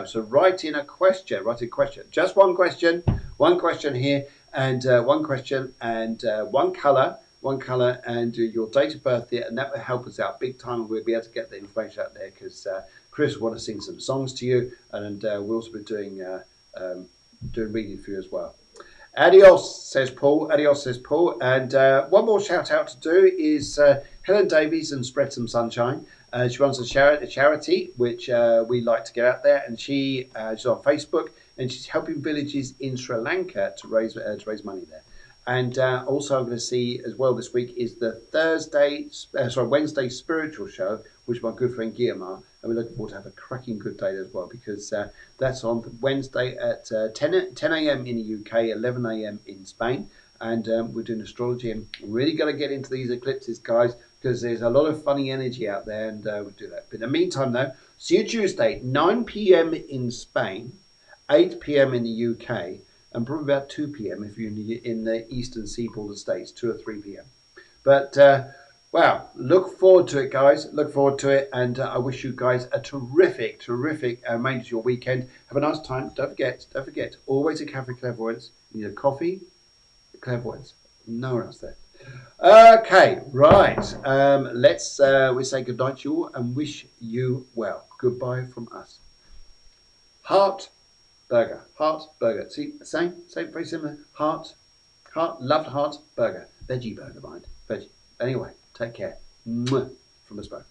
So write in a question. Just one question here, and one question, and one colour, and your date of birth there, and that will help us out big time. We'll be able to get the information out there, because Chris will want to sing some songs to you, and we'll also be doing reading for you as well. Adios, says Paul. And one more shout out to do is Helen Davies and Spread Some Sunshine. She runs a charity which we like to get out there, and she's on Facebook, and she's helping villages in Sri Lanka to raise money there. And also I'm going to see as well this week is the Wednesday spiritual show, which my good friend Guillermo, and we're looking forward to have a cracking good day as well, because that's on Wednesday at 10 a.m. in the UK, 11 a.m. in Spain, and we're doing astrology, and we're really going to get into these eclipses, guys, because there's a lot of funny energy out there, and we'll do that. But in the meantime, though, see you Tuesday, 9 p.m. in Spain, 8 p.m. in the UK, and probably about 2 p.m. if you're in the eastern seaboard of the States, 2 or 3 p.m. But, wow, look forward to it, guys. Look forward to it. And I wish you guys a terrific remainder of your weekend. Have a nice time. Don't forget, always a Cafe Clairvoyance. You need a coffee, Clairvoyance. No one else there. Okay, right. Let's we say goodnight to you all and wish you well. Goodbye from us. Heart burger. See, same, very similar. Heart Loved heart burger. Veggie burger, mind. Veggie. Anyway, take care. Mwah. From us both.